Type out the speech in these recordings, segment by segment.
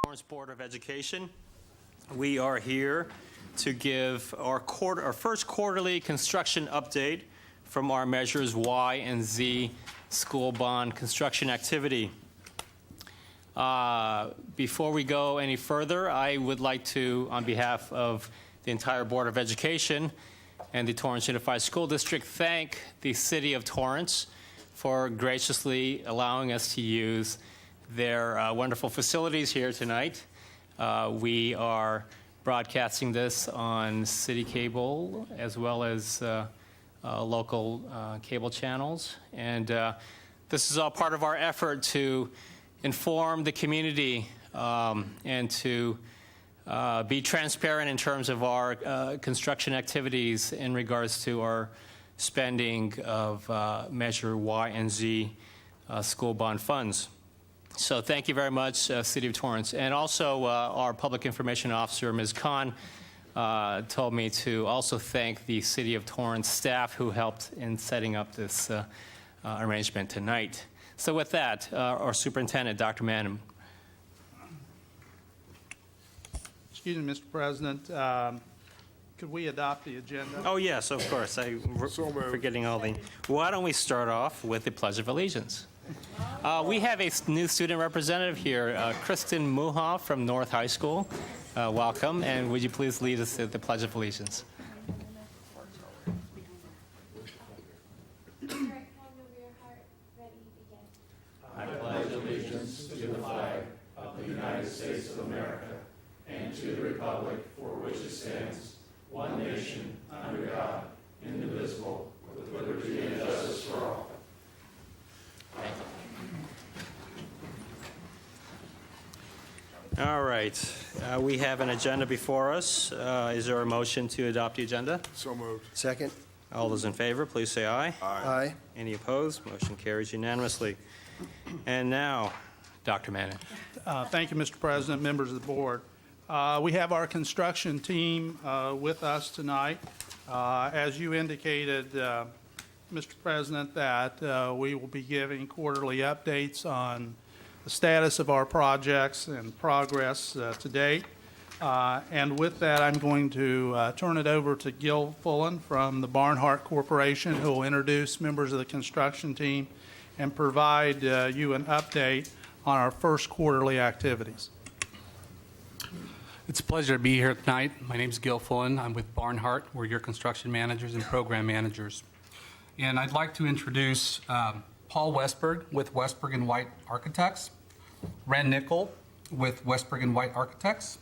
Torrance Board of Education. We are here to give our first quarterly construction update from our measures Y and Z school bond construction activity. Before we go any further, I would like to, on behalf of the entire Board of Education and the Torrance Unified School District, thank the City of Torrance for graciously allowing us to use their wonderful facilities here tonight. We are broadcasting this on city cable as well as local cable channels. And this is all part of our effort to inform the community and to be transparent in terms of our construction activities in regards to our spending of Measure Y and Z school bond funds. So thank you very much, City of Torrance. And also our Public Information Officer, Ms. Khan, told me to also thank the City of Torrance staff who helped in setting up this arrangement tonight. So with that, our Superintendent, Dr. Manning. Excuse me, Mr. President. Could we adopt the agenda? Oh, yes, of course. I'm forgetting all the... Why don't we start off with the Pledge of Allegiance? We have a new student representative here, Kristen Muha from North High School. Welcome, and would you please lead us to the Pledge of Allegiance? I pledge allegiance to the flag of the United States of America and to the republic for which it stands, one nation, under God, indivisible, with liberty and justice for all. All right. We have an agenda before us. Is there a motion to adopt the agenda? So moved. Second. All those in favor, please say aye. Aye. Any opposed? Motion carries unanimously. And now, Dr. Manning. Thank you, Mr. President, members of the board. We have our construction team with us tonight. As you indicated, Mr. President, that we will be giving quarterly updates on the status of our projects and progress to date. And with that, I'm going to turn it over to Gil Fullen from the Barnhart Corporation, who will introduce members of the construction team and provide you an update on our first quarterly activities. It's a pleasure to be here tonight. My name is Gil Fullen. I'm with Barnhart. We're your construction managers and program managers. And I'd like to introduce Paul Westberg with Westberg and White Architects, Rand Nickel with Westberg and White Architects,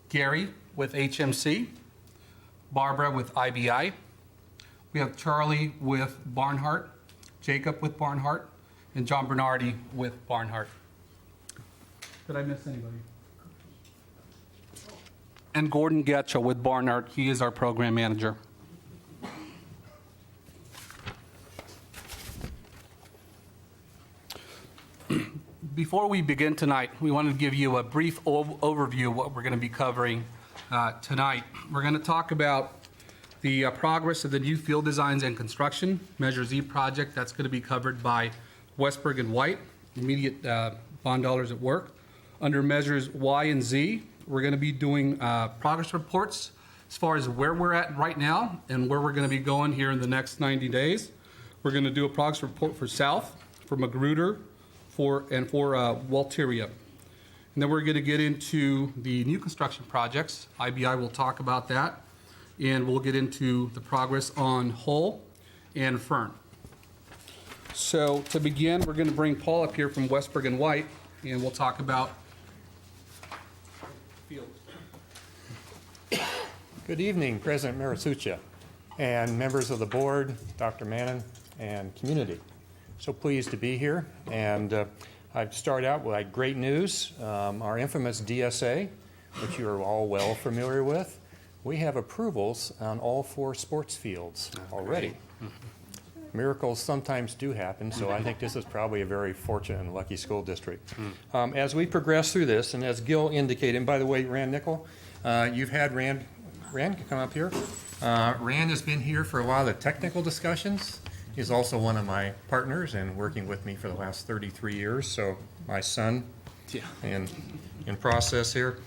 Gary with HMC, Barbara with IBI. We have Charlie with Barnhart, Jacob with Barnhart, and John Bernardi with Barnhart. Did I miss anybody? And Gordon Getchell with Barnhart. He is our program manager. Before we begin tonight, we want to give you a brief overview of what we're going to be covering tonight. We're going to talk about the progress of the new field designs and construction, Measure Z project. That's going to be covered by Westberg and White, immediate bond dollars at work. Under Measures Y and Z, we're going to be doing progress reports as far as where we're at right now and where we're going to be going here in the next 90 days. We're going to do a progress report for South, for Magruder, for Walteria. And then we're going to get into the new construction projects. IBI will talk about that. And we'll get into the progress on Hull and Fern. So to begin, we're going to bring Paul up here from Westberg and White, and we'll talk about field. Good evening, President Marisucha and members of the board, Dr. Manning, and community. So pleased to be here, and I'd start out with great news. Our infamous DSA, which you are all well familiar with, we have approvals on all 4 sports fields already. Miracles sometimes do happen, so I think this is probably a very fortunate and lucky school district. As we progress through this, and as Gil indicated, and by the way, Rand Nickel, you've had Rand come up here. Rand has been here for a lot of the technical discussions. He's also one of my partners and working with me for the last 33 years. So my son in process here.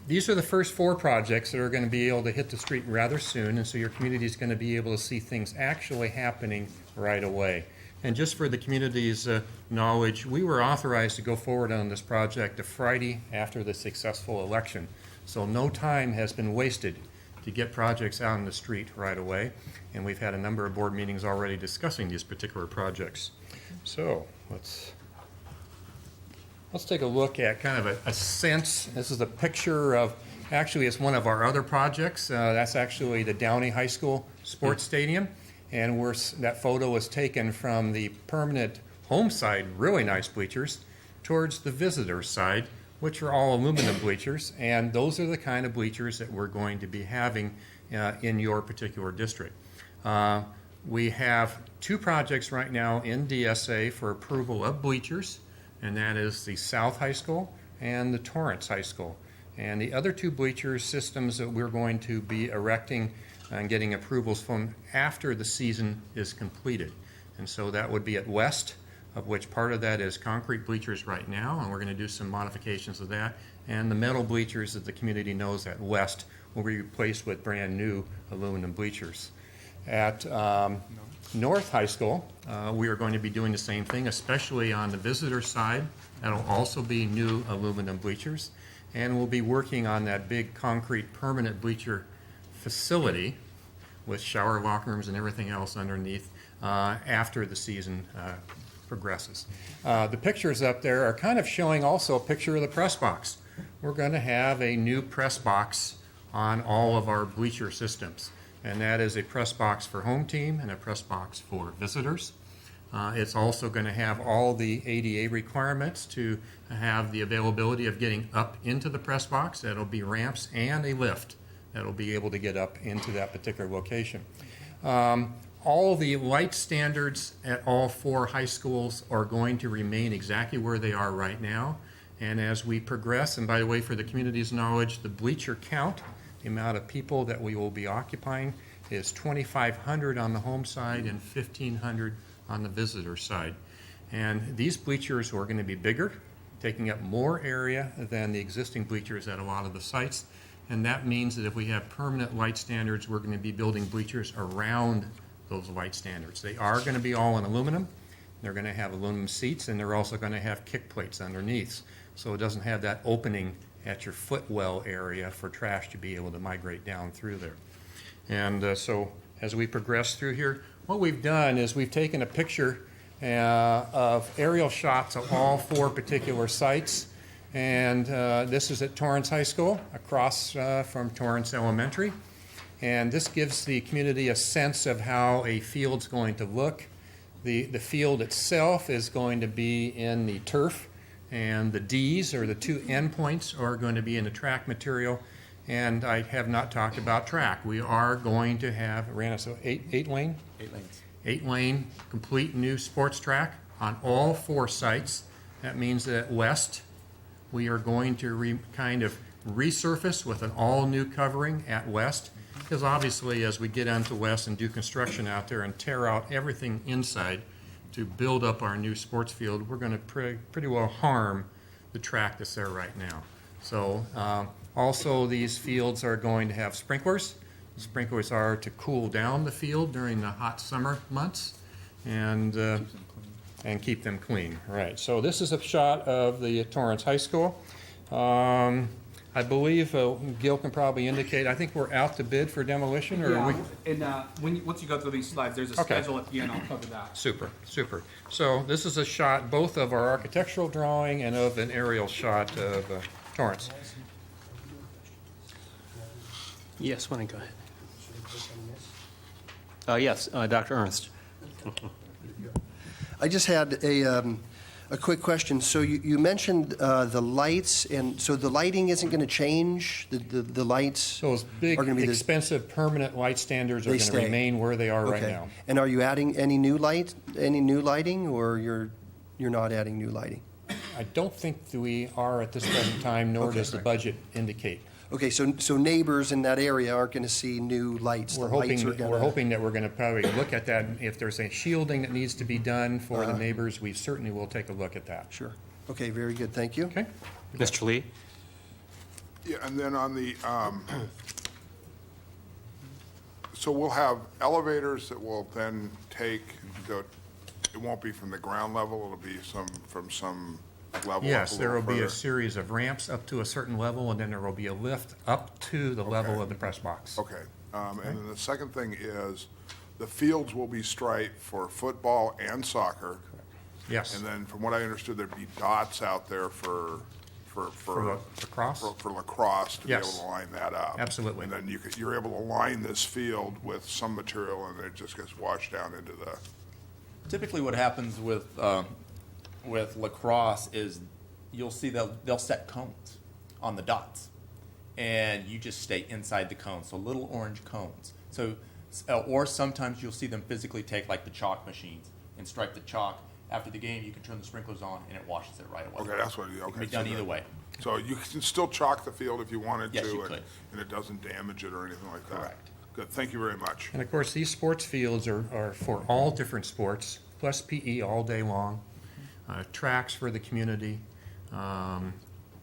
These are the first 4 projects that are going to be able to hit the street rather soon, and so your community is going to be able to see things actually happening right away. And just for the community's knowledge, we were authorized to go forward on this project the Friday after the successful election. So no time has been wasted to get projects out on the street right away. And we've had a number of board meetings already discussing these particular projects. So let's take a look at kind of a sense. This is a picture of, actually it's one of our other projects. That's actually the Downey High School Sports Stadium. And that photo was taken from the permanent home side, really nice bleachers, towards the visitor side, which are all aluminum bleachers. And those are the kind of bleachers that we're going to be having in your particular district. We have 2 projects right now in DSA for approval of bleachers, and that is the South High School and the Torrance High School. And the other 2 bleacher systems that we're going to be erecting and getting approvals from after the season is completed. And so that would be at West, of which part of that is concrete bleachers right now, and we're going to do some modifications of that. And the metal bleachers that the community knows at West will be replaced with brand new aluminum bleachers. At North High School, we are going to be doing the same thing, especially on the visitor side. That'll also be new aluminum bleachers. And we'll be working on that big concrete permanent bleacher facility with shower locker rooms and everything else underneath after the season progresses. The pictures up there are kind of showing also a picture of the press box. We're going to have a new press box on all of our bleacher systems, and that is a press box for home team and a press box for visitors. It's also going to have all the ADA requirements to have the availability of getting up into the press box. That'll be ramps and a lift that'll be able to get up into that particular location. All the light standards at all 4 high schools are going to remain exactly where they are right now. And as we progress, and by the way, for the community's knowledge, the bleacher count, the amount of people that we will be occupying, is 2,500 on the home side and 1,500 on the visitor side. And these bleachers are going to be bigger, taking up more area than the existing bleachers at a lot of the sites. And that means that if we have permanent light standards, we're going to be building bleachers around those light standards. They are going to be all in aluminum. They're going to have aluminum seats, and they're also going to have kick plates underneath. So it doesn't have that opening at your footwell area for trash to be able to migrate down through there. And so as we progress through here, what we've done is we've taken a picture of aerial shots of all 4 particular sites. And this is at Torrance High School, across from Torrance Elementary. And this gives the community a sense of how a field's going to look. The field itself is going to be in the turf, and the Ds, or the 2 endpoints, are going to be in the track material. And I have not talked about track. We are going to have, so 8 lane? 8 lanes. 8 lane, complete new sports track on all 4 sites. That means that at West, we are going to kind of resurface with an all-new covering at West, because obviously as we get onto West and do construction out there and tear out everything inside to build up our new sports field, we're going to pretty well harm the track that's there right now. So also these fields are going to have sprinklers. The sprinklers are to cool down the field during the hot summer months and keep them clean. Right. So this is a shot of the Torrance High School. I believe Gil can probably indicate, I think we're out to bid for demolition, or Yeah, and once you go through these slides, there's a Okay. schedule at the end. I'll cover that. Super, super. So this is a shot both of our architectural drawing and of an aerial shot of Torrance. Yes, why don't you go ahead? Yes, Dr. Ernst. I just had a quick question. So you mentioned the lights, and so the lighting isn't going to change? The lights Those big, are going to be expensive, permanent light standards are They going to stay. remain where they are right okay. now. And are you adding any new lighting, or you're not adding new lighting? I don't think that we are at this present time, nor Okay. does the budget indicate. Okay, so neighbors in that area aren't going to see new lights. We're The lights hoping, are gonna, we're hoping that we're going to probably look at that. If there's a shielding that needs to be done for the neighbors, we certainly will take a look at that. Sure. Okay, very good, thank you. Okay? Mr. Lee? Yeah, and then on the, so we'll have elevators that will then take, it won't be from the ground level, it'll be from some level up a Yes, there will little be a further. series of ramps up to a certain level, and then there will be a lift up to the level of the press box. Okay, and then the second thing is, the fields will be striped for football and soccer. Yes. And then from what I understood, there'd be dots out there for lacrosse? For lacrosse, to be able Yes. to line that up. Absolutely. And then you're able to line this field with some material, and it just gets washed down into the, Typically, what happens with lacrosse is you'll see they'll set cones on the dots, and you just stay inside the cones, so little orange cones. So, or sometimes you'll see them physically take like the chalk machines and stripe the chalk. After the game, you can turn the sprinklers on, and it washes it right away. okay, that's what, It okay. can be so done that- either way. So you can still chalk the field if you wanted to? Yes, you could. And it doesn't damage it or anything like that? Correct. Good, thank you very much. And of course, these sports fields are for all different sports, plus PE all day long, tracks for the community,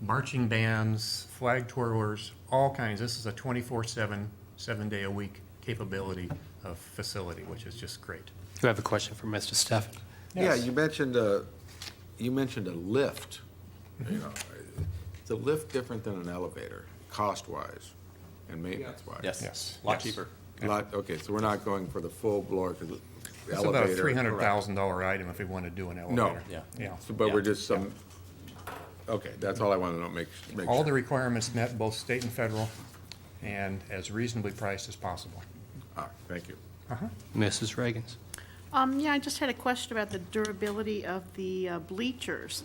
marching bands, flag twirlers, all kinds. This is a 24/7, 7-day-a-week capability of facility, which is just great. You have a question for Mr. Steffen? Yeah, Yes. you mentioned a lift. You know, is a lift different than an elevator, cost-wise and maintenance-wise? Yes. Yes. A lot Yes. cheaper. Okay, so we're not going for the full blower, because the It's about a elevator. $300,000 item if we want to do an No. elevator. Yeah. Yeah. So, but we're Yeah. just okay, that's all I want to know, make All sure. the requirements met, both state and federal, and as reasonably priced as possible. All right, thank you. Mrs. Reagans? Yeah, I just had a question about the durability of the bleachers.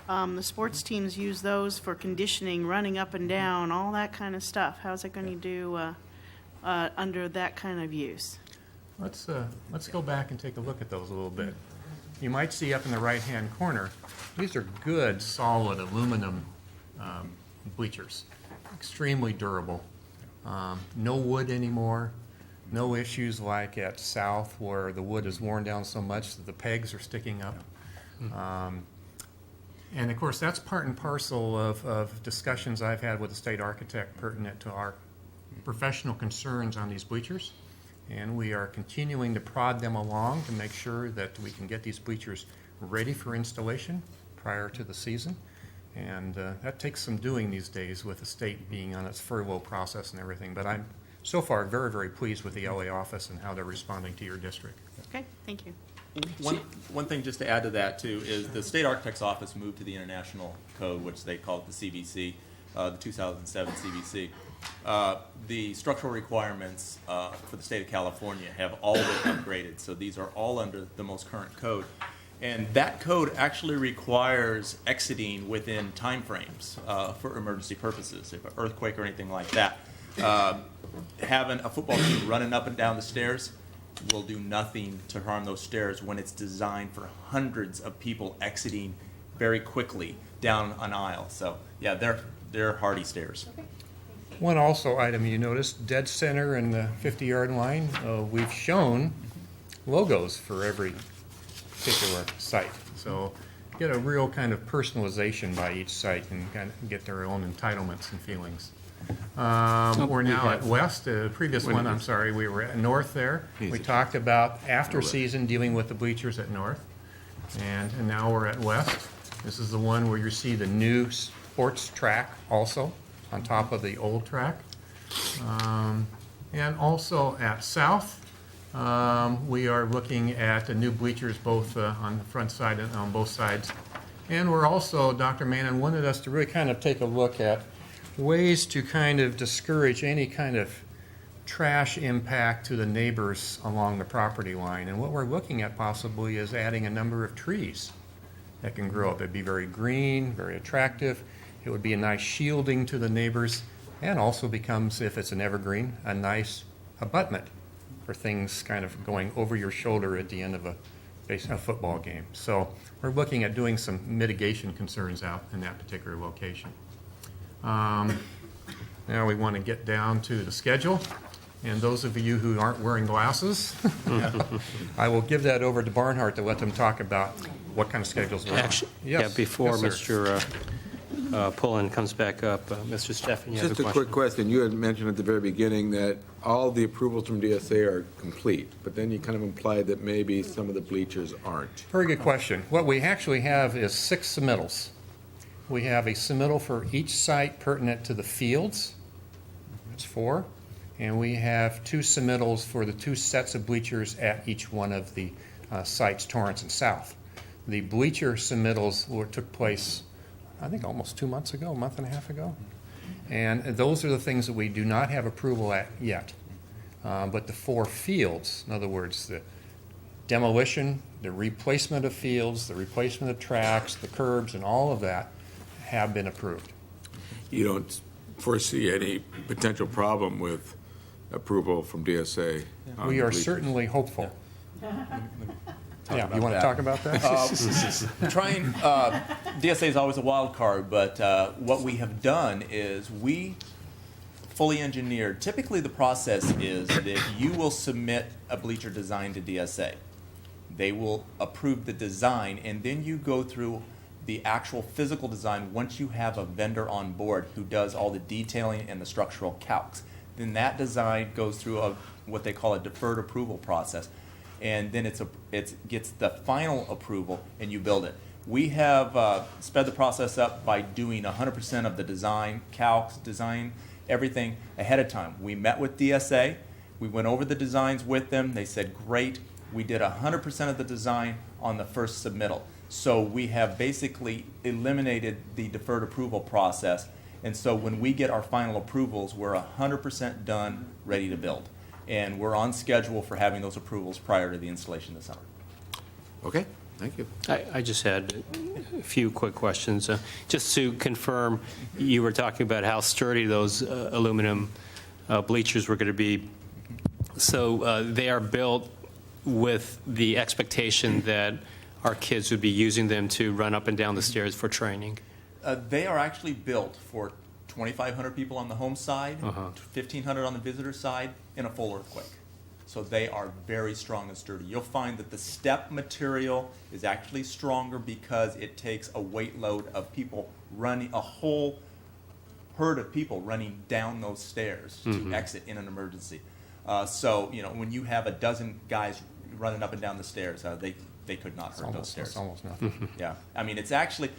The sports teams use those for conditioning, running up and down, all that kind of stuff. How's it going to do under that kind of use? Let's go back and take a look at those a little bit. You might see up in the right-hand corner, these are good, solid aluminum bleachers, extremely durable. No wood anymore, no issues like at South where the wood is worn down so much that the pegs are sticking up. And of course, that's part and parcel of discussions I've had with the state architect pertinent to our professional concerns on these bleachers. And we are continuing to prod them along to make sure that we can get these bleachers ready for installation prior to the season. And that takes some doing these days with the state being on its furlough process and everything. But I'm so far very, very pleased with the LA office and how they're responding to your district. Okay, thank you. One thing just to add to that too is the state architect's office moved to the international code, which they call it the CBC, the 2007 CBC. The structural requirements for the state of California have all been upgraded, so these are all under the most current code. And that code actually requires exiting within timeframes for emergency purposes, if an earthquake or anything like that. Having a football team running up and down the stairs will do nothing to harm those stairs when it's designed for hundreds of people exiting very quickly down an aisle. So yeah, they're hardy stairs. One also item you noticed, dead center and the 50-yard line, we've shown logos for every particular site. So get a real kind of personalization by each site and kind of get their own entitlements and feelings. We're now at West, the previous one, I'm sorry, we were at North there. We talked about after season dealing with the bleachers at North. And now we're at West. This is the one where you see the new sports track also on top of the old track. And also at South, we are looking at the new bleachers both on the front side and on both sides. And we're also, Dr. Mannon wanted us to really kind of take a look at ways to kind of discourage any kind of trash impact to the neighbors along the property line. And what we're looking at possibly is adding a number of trees that can grow up. It'd be very green, very attractive. It would be a nice shielding to the neighbors, and also becomes, if it's an evergreen, a nice abutment for things kind of going over your shoulder at the end of a football game. So we're looking at doing some mitigation concerns out in that particular location. Now we want to get down to the schedule. And those of you who aren't wearing glasses, I will give that over to Barnhart to let them talk about what kind of schedules we're on. Actually, Yes. yeah, before Yes, sir. Mr. Pullen comes back up, Mr. Steffen, you have Just a a question? quick question. You had mentioned at the very beginning that all the approvals from DSA are complete, but then you kind of implied that maybe some of the bleachers aren't. Very good question. What we actually have is 6 submittals. We have a submittal for each site pertinent to the fields. That's 4. And we have 2 submittals for the 2 sets of bleachers at each one of the sites, Torrance and South. The bleacher submittals took place, I think, almost 2 months ago, a month and a half ago. And those are the things that we do not have approval at yet. But the 4 fields, in other words, the demolition, the replacement of fields, the replacement of tracks, the curbs, and all of that have been approved. You don't foresee any potential problem with approval from DSA? on We the are bleachers? certainly hopeful. Yeah, you about want to that. talk about that? DSA is always a wild card, but what we have done is we fully engineered. Typically, the process is that you will submit a bleacher design to DSA. They will approve the design, and then you go through the actual physical design once you have a vendor on board who does all the detailing and the structural calcs. Then that design goes through what they call a deferred approval process, and then it gets the final approval, and you build it. We have sped the process up by doing 100% of the design, calcs, everything ahead of time. We met with DSA. We went over the designs with them. They said, great. We did 100% of the design on the first submittal. So we have basically eliminated the deferred approval process. And so when we get our final approvals, we're 100% done, ready to build. And we're on schedule for having those approvals prior to the installation this summer. Okay, thank you. I just had a few quick questions. Just to confirm, you were talking about how sturdy those aluminum bleachers were going to be. So they are built with the expectation that our kids would be using them to run up and down the stairs for training? They are actually built for 2,500 people on the home side, 1,500 on the visitor side, in a full earthquake. So they are very strong and sturdy. You'll find that the step material is actually stronger because it takes a weight load of people running, a whole herd of people running down those stairs to exit in an emergency. So, when you have a dozen guys running up and down the stairs, they could not hurt those stairs. It's almost nothing. Yeah, I mean, it's actually,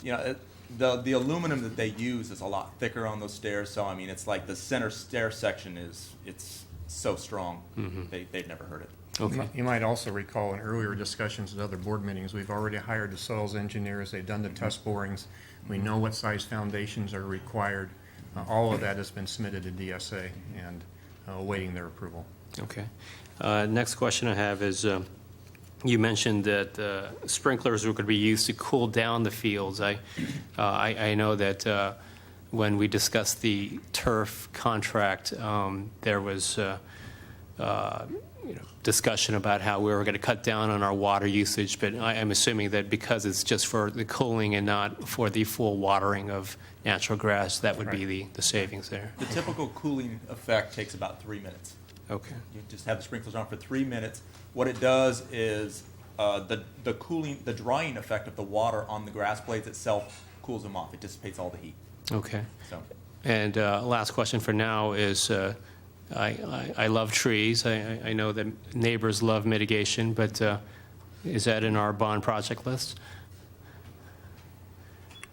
the aluminum that they use is a lot thicker on those stairs. So I mean, it's like the center stair section it's so strong. They've never heard it. Okay. You might also recall in earlier discussions at other board meetings, we've already hired the soils engineers. They've done the test borings. We know what size foundations are required. All of that has been submitted to DSA and awaiting their approval. Okay. Next question I have is, you mentioned that sprinklers were going to be used to cool down the fields. I know that when we discussed the turf contract, there was discussion about how we were going to cut down on our water usage, but I'm assuming that because it's just for the cooling and not for the full watering of natural grass, that would be the savings there. The typical cooling effect takes about 3 minutes. Okay. You just have the sprinklers on for 3 minutes. What it does is the cooling, the drying effect of the water on the grass blades itself cools them off. It dissipates all the heat. Okay. So And last question for now is, I love trees. I know that neighbors love mitigation, but is that in our bond project list?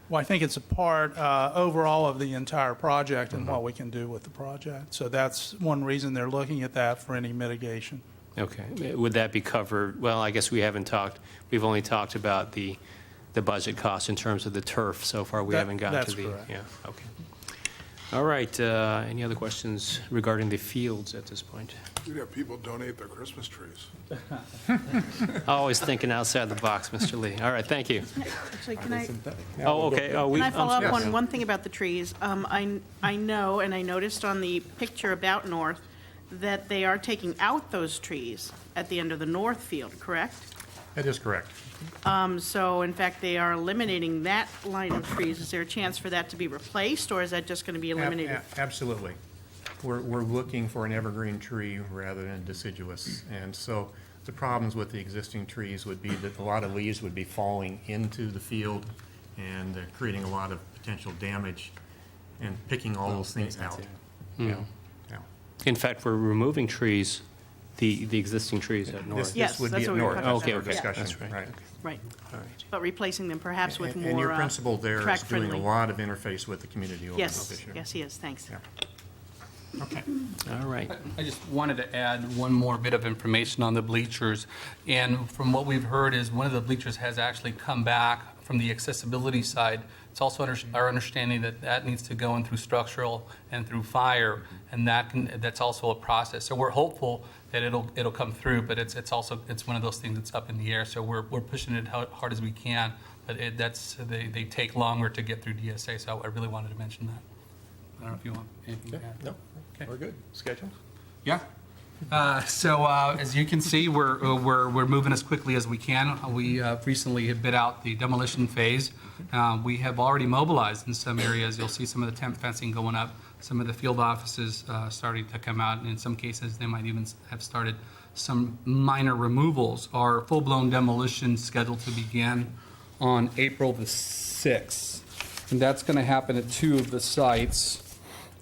Well, I think it's a part overall of the entire project and what we can do with the project. So that's one reason they're looking at that for any mitigation. Okay. Would that be covered? Well, I guess we haven't talked, we've only talked about the budget cost in terms of the turf so far. We haven't gotten to That's the. correct. Yeah, okay. All right. Any other questions regarding the fields at this point? We'd have people donate their Christmas trees. Always thinking outside the box, Mr. Lee. All right, thank you. Actually, can I? Oh, okay. Oh, Can I follow I'm up sorry. on one thing about the trees? I know, and I noticed on the picture about North, that they are taking out those trees at the end of the North field, correct? That is correct. So in fact, they are eliminating that line of trees. Is there a chance for that to be replaced, or is that just going to be eliminated? Absolutely. We're looking for an evergreen tree rather than deciduous. And so the problems with the existing trees would be that a lot of leaves would be falling into the field and creating a lot of potential damage and picking all those things out. Yeah. Yeah. In fact, we're removing trees, the existing trees at north. Yes, This would that's be at what we were north. talking Okay, about. okay, Discussion, that's right. right. Right, All right. but replacing them perhaps with more And your principal there is doing a track-friendly. lot of interface with the community over Yes, this issue. yes, he is, thanks. Yeah. Okay. All right. I just wanted to add one more bit of information on the bleachers. And from what we've heard is one of the bleachers has actually come back from the accessibility side. It's also our understanding that that needs to go in through structural and through fire, and that's also a process. So we're hopeful that it'll come through, but it's one of those things that's up in the air. So we're pushing it hard as we can, but they take longer to get through DSA. So I really wanted to mention that. I don't know if you want anything to add. No, we're good. Schedule? Yeah. So as you can see, we're moving as quickly as we can. We recently have bid out the demolition phase. We have already mobilized in some areas. You'll see some of the temp fencing going up, some of the field offices starting to come out, and in some cases, they might even have started some minor removals. Our full-blown demolition scheduled to begin on April the 6th, and that's going to happen at 2 of the sites.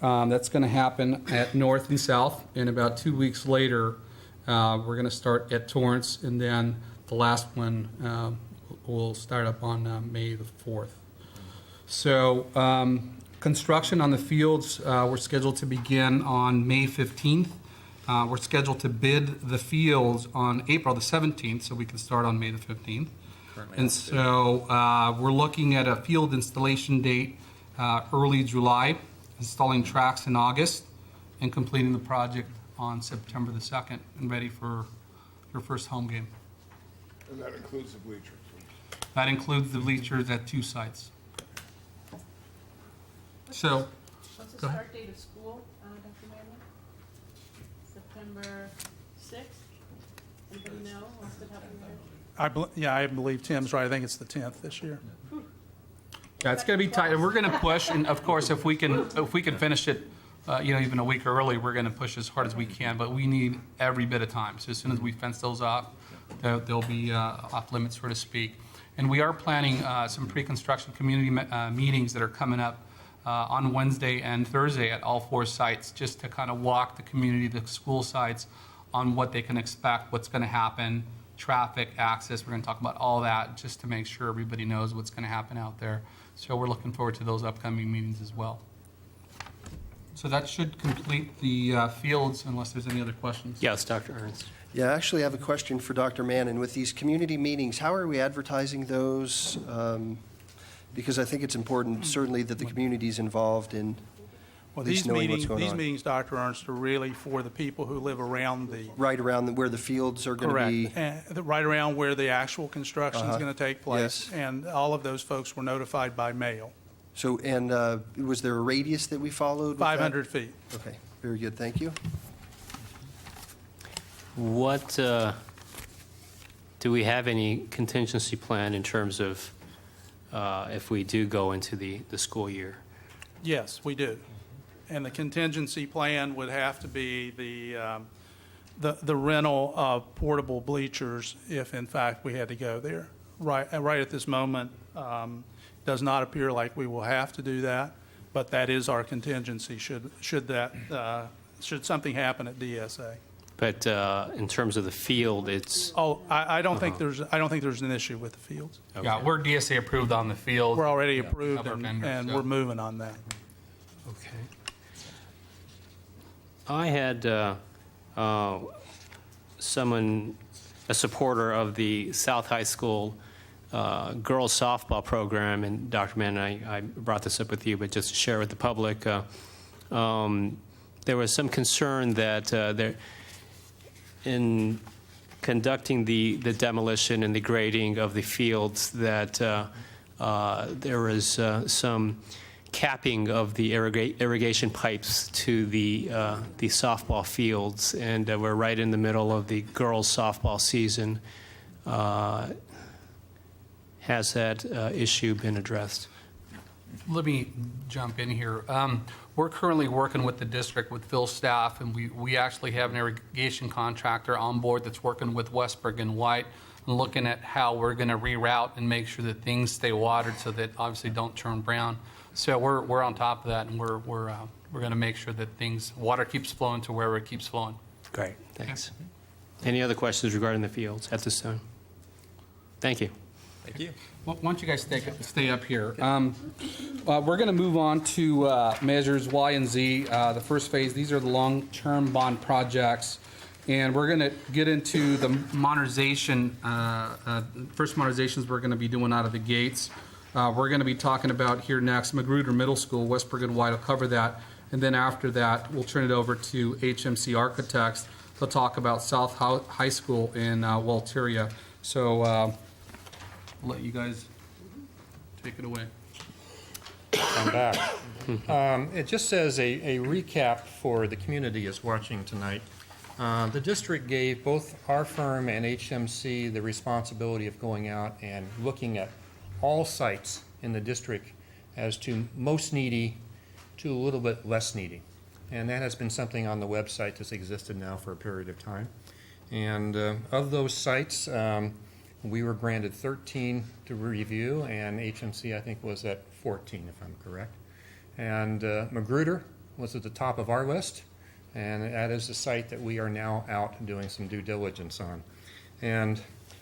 That's going to happen at North and South, and about 2 weeks later, we're going to start at Torrance, and then the last one will start up on May the 4th. So construction on the fields, we're scheduled to begin on May 15th. We're scheduled to bid the fields on April the 17th, so we can start on May the 15th. And so we're looking at a field installation date early July, installing tracks in August, and completing the project on September the 2nd, and ready for your first home game. And that includes the bleachers. That includes the bleachers at 2 sites. So, What's the Go ahead. start date of school, Dr. Manley? September 6th? Anybody know off the top of your head? I believe Tim's right. I think it's the 10th this year. yeah, it's going to be tight, and we're going to push, and of course, if we can finish it, even a week early, we're going to push as hard as we can, but we need every bit of time. So as soon as we fence those off, they'll be off limits, so to speak. And we are planning some pre-construction community meetings that are coming up on Wednesday and Thursday at all 4 sites, just to kind of walk the community, the school sites, on what they can expect, what's going to happen, traffic, access. We're going to talk about all that, just to make sure everybody knows what's going to happen out there. So we're looking forward to those upcoming meetings as well. So that should complete the fields, unless there's any other questions. Yes, Dr. Ernst. Yeah, actually, I have a question for Dr. Mann. With these community meetings, how are we advertising those? Because I think it's important, certainly, that the community's involved in Well, at least these knowing what's meetings, going these on. meetings, Dr. Ernst, are really for the people who live around the, Right around where the fields are going to be. correct, right around where the actual construction is Uh-huh. going to take place. Yes. And all of those folks were notified by mail. So, and was there a radius that we followed with that? 500 feet. Okay, very good, thank you. What, do we have any contingency plan in terms of if we do go into the school year? Yes, we do. And the contingency plan would have to be the rental of portable bleachers if, in fact, we had to go there. Right at this moment, does not appear like we will have to do that, but that is our contingency should something happen at DSA. But in terms of the field, it's, Oh, I don't think there's an issue with the fields. Yeah, we're DSA approved on the field. We're already approved Of our and vendors, we're so. moving on that. okay. I had someone, a supporter of the South High School girls softball program, and Dr. Mann, I brought this up with you, but just to share with the public, there was some concern that in conducting the demolition and the grading of the fields, that there was some capping of the irrigation pipes to the softball fields, and we're right in the middle of the girls softball season. Has that issue been addressed? Let me jump in here. We're currently working with the district, with Phil's staff, and we actually have an irrigation contractor on board that's working with Westberg and White, and looking at how we're going to reroute and make sure that things stay watered so that obviously don't turn brown. So we're on top of that, and we're going to make sure that water keeps flowing to wherever it keeps flowing. Great, thanks. Any other questions regarding the fields at this time? Thank you. Thank you. Why don't you guys stay up here? We're going to move on to measures Y and Z. The first phase, these are the long-term bond projects. And we're going to get into the modernization, first modernizations we're going to be doing out of the gates. We're going to be talking about here next, Magruder Middle School, Westberg and White will cover that. And then after that, we'll turn it over to HMC Architects. They'll talk about South High School in Walteria. So I'll let you guys take it away. I'm back. It just says a recap for the community is watching tonight. The district gave both our firm and HMC the responsibility of going out and looking at all sites in the district as to most needy to a little bit less needy. And that has been something on the website that's existed now for a period of time. And of those sites, we were granted 13 to review, and HMC, I think, was at 14, if I'm correct. And Magruder was at the top of our list, and that is the site that we are now out doing some due diligence on. And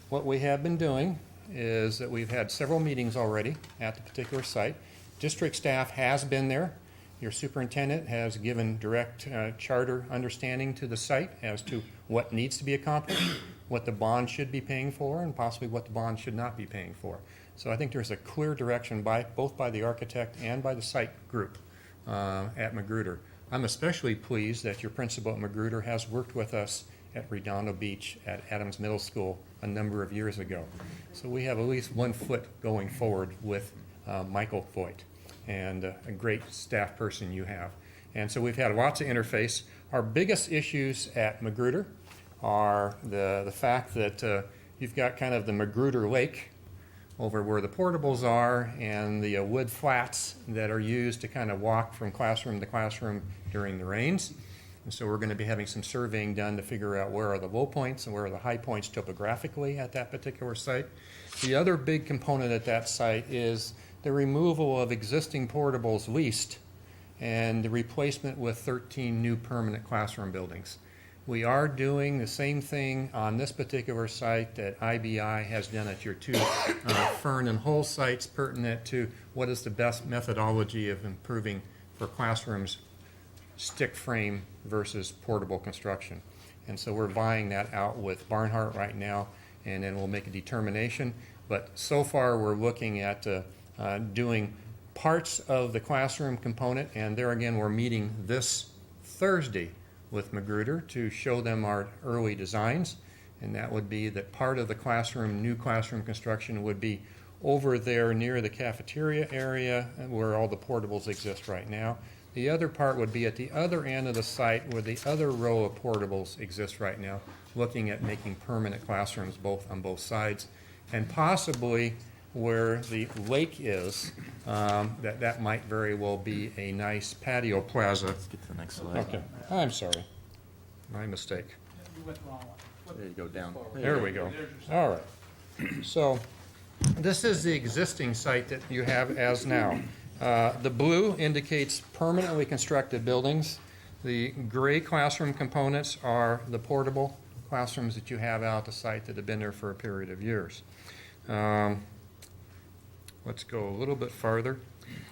what we have been doing is that we've had several meetings already at the particular site. District staff has been there. Your superintendent has given direct charter understanding to the site as to what needs to be accomplished, what the bond should be paying for, and possibly what the bond should not be paying for. So I think there's a clear direction both by the architect and by the site group at Magruder. I'm especially pleased that your principal at Magruder has worked with us at Redondo Beach at Adams Middle School a number of years ago. So we have at least 1 foot going forward with Michael Voigt, and a great staff person you have. And so we've had lots of interface. Our biggest issues at Magruder are the fact that you've got kind of the Magruder Lake over where the portables are and the wood flats that are used to kind of walk from classroom to classroom during the rains. And so we're going to be having some surveying done to figure out where are the low points and where are the high points topographically at that particular site. The other big component at that site is the removal of existing portables leased and the replacement with 13 new permanent classroom buildings. We are doing the same thing on this particular site that IBI has done at your two Fern and Hull sites, pertinent to what is the best methodology of improving for classrooms stick frame versus portable construction. And so we're buying that out with Barnhart right now, and then we'll make a determination. But so far we're looking at doing parts of the classroom component, and there again we're meeting this Thursday with Magruder to show them our early designs, and that would be that part of the classroom, new classroom construction would be over there near the cafeteria area where all the portables exist right now. The other part would be at the other end of the site where the other row of portables exist right now, looking at making permanent classrooms on both sides, and possibly where the lake is, that might very well be a nice patio plaza. Let's get to the next slide. Okay, I'm sorry. My mistake. There you go, down. There we go. All right. So this is the existing site that you have as now. The blue indicates permanently constructed buildings. The gray classroom components are the portable classrooms that you have out at the site that have been there for a period of years. Let's go a little bit farther.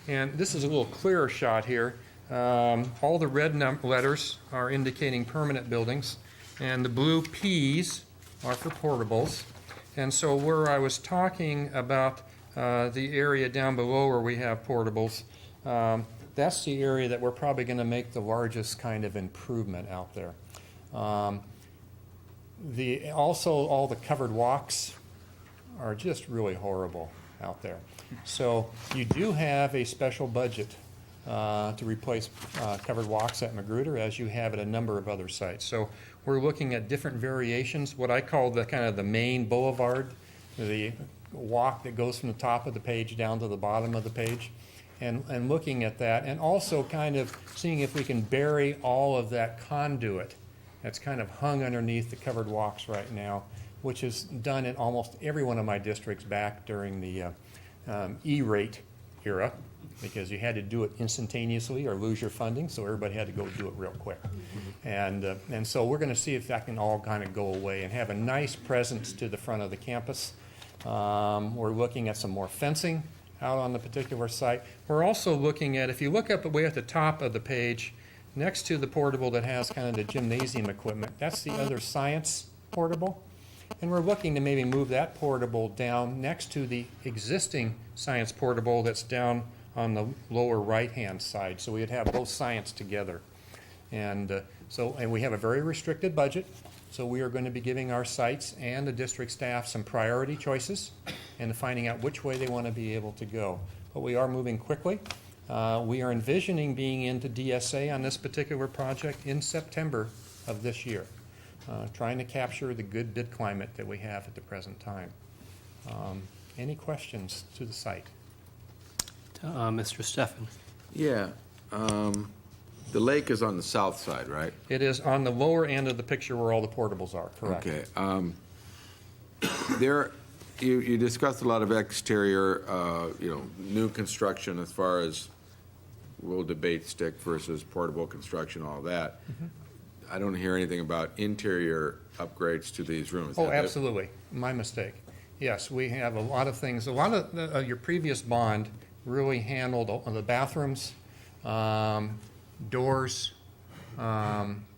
And this is a little clearer shot here. All the red letters are indicating permanent buildings, and the blue P's are for portables. And so where I was talking about the area down below where we have portables, that's the area that we're probably going to make the largest kind of improvement out there. Also, all the covered walks are just really horrible out there. So you do have a special budget to replace covered walks at Magruder, as you have at a number of other sites. So we're looking at different variations, what I call the kind of the main boulevard, the walk that goes from the top of the page down to the bottom of the page. and looking at that, and also kind of seeing if we can bury all of that conduit that's kind of hung underneath the covered walks right now, which is done in almost every one of my districts back during the E-rate era, because you had to do it instantaneously or lose your funding, so everybody had to go do it real quick. And so we're going to see if that can all kind of go away and have a nice presence to the front of the campus. We're looking at some more fencing out on the particular site. We're also looking at, if you look up way at the top of the page, next to the portable that has kind of the gymnasium equipment, that's the other science portable. And we're looking to maybe move that portable down next to the existing science portable that's down on the lower right-hand side. So we'd have both science together. And we have a very restricted budget. So we are going to be giving our sites and the district staff some priority choices and finding out which way they want to be able to go. But we are moving quickly. We are envisioning being into DSA on this particular project in September of this year, trying to capture the good bid climate that we have at the present time. Any questions to the site? Mr. Steffen. Yeah. The lake is on the south side, right? It is on the lower end of the picture where all the portables are, correct? Okay. You discussed a lot of exterior, new construction as far as we'll debate stick versus portable construction, all that. I don't hear anything about interior upgrades to these rooms. Oh, absolutely. My mistake. Yes, we have a lot of things. A lot of your previous bond really handled the bathrooms, doors,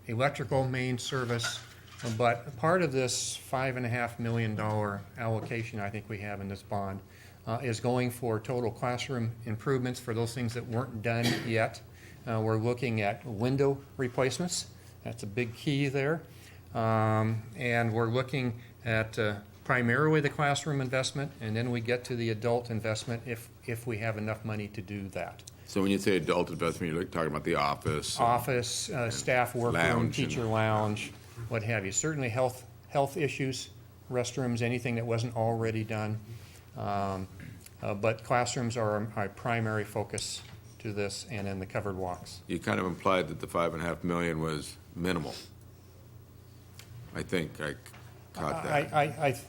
electrical main service, but part of this $5.5 million allocation I think we have in this bond is going for total classroom improvements for those things that weren't done yet. We're looking at window replacements. That's a big key there. And we're looking at primarily the classroom investment, and then we get to the adult investment if we have enough money to do that. So when you say adult investment, you're talking about the office? Office, staff workroom, lounge teacher lounge, what have you. Certainly health issues, restrooms, anything that wasn't already done. But classrooms are our primary focus to this, and then the covered walks. You kind of implied that the $5.5 million was minimal. I think I caught that.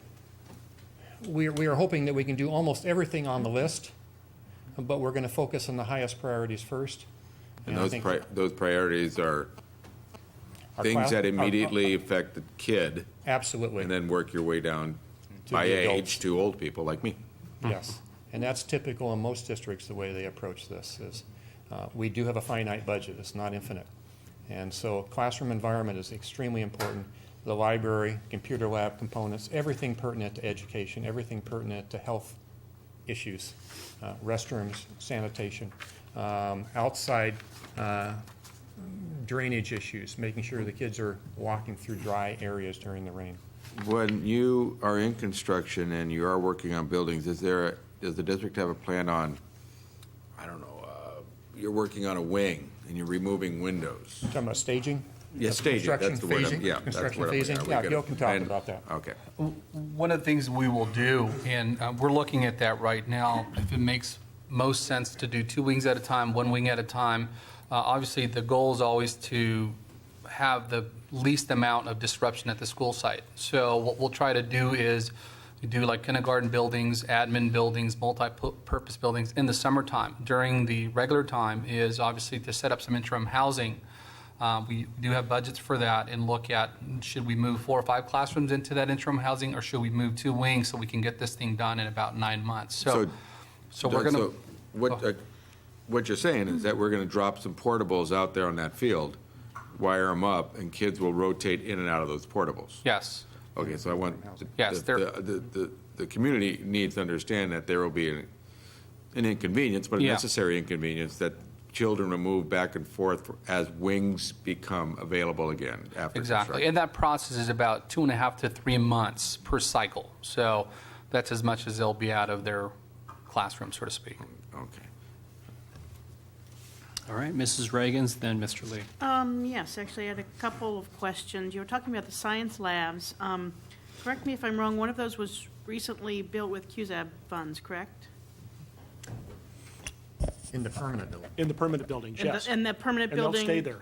We are hoping that we can do almost everything on the list, but we're going to focus on the highest priorities first. And I those think those priorities are things that immediately affect the kid, absolutely. and then work your way down To by the adults. age to old people like me. Yes, and that's typical in most districts, the way they approach this is we do have a finite budget. It's not infinite. And so classroom environment is extremely important. The library, computer lab components, everything pertinent to education, everything pertinent to health issues, restrooms, sanitation, outside drainage issues, making sure the kids are walking through dry areas during the rain. When you are in construction and you are working on buildings, does the district have a plan on, I don't know, you're working on a wing and you're removing windows? Talking about staging? Yeah, staging, that's the word. Yeah, that's Construction what I'm- phasing? are we Yeah, gonna- Gil can talk and- about that. Okay. One of the things we will do, and we're looking at that right now, if it makes most sense to do 2 wings at a time, 1 wing at a time. Obviously, the goal is always to have the least amount of disruption at the school site. So what we'll try to do is do like kindergarten buildings, admin buildings, multi-purpose buildings in the summertime. During the regular time is obviously to set up some interim housing. We do have budgets for that and look at, should we move 4 or 5 classrooms into that interim housing, or should we move 2 wings so we can get this thing done in about 9 months? So we're going to. What you're saying is that we're going to drop some portables out there on that field, wire them up, and kids will rotate in and out of those portables? Yes. Okay, so I want, Yes, the community needs to understand that there will be an inconvenience, but a Yeah. necessary inconvenience, that children will move back and forth as wings become available again after Exactly. construction. And that process is about 2.5 to 3 months per cycle. So that's as much as they'll be out of their classroom, so to speak. Okay. All right, Mrs. Reagan's, then Mr. Lee. Yes, actually, I had a couple of questions. You were talking about the science labs. Correct me if I'm wrong, one of those was recently built with QZAB funds, correct? In the permanent building. in the permanent buildings, yes. And the permanent And they'll building? stay there.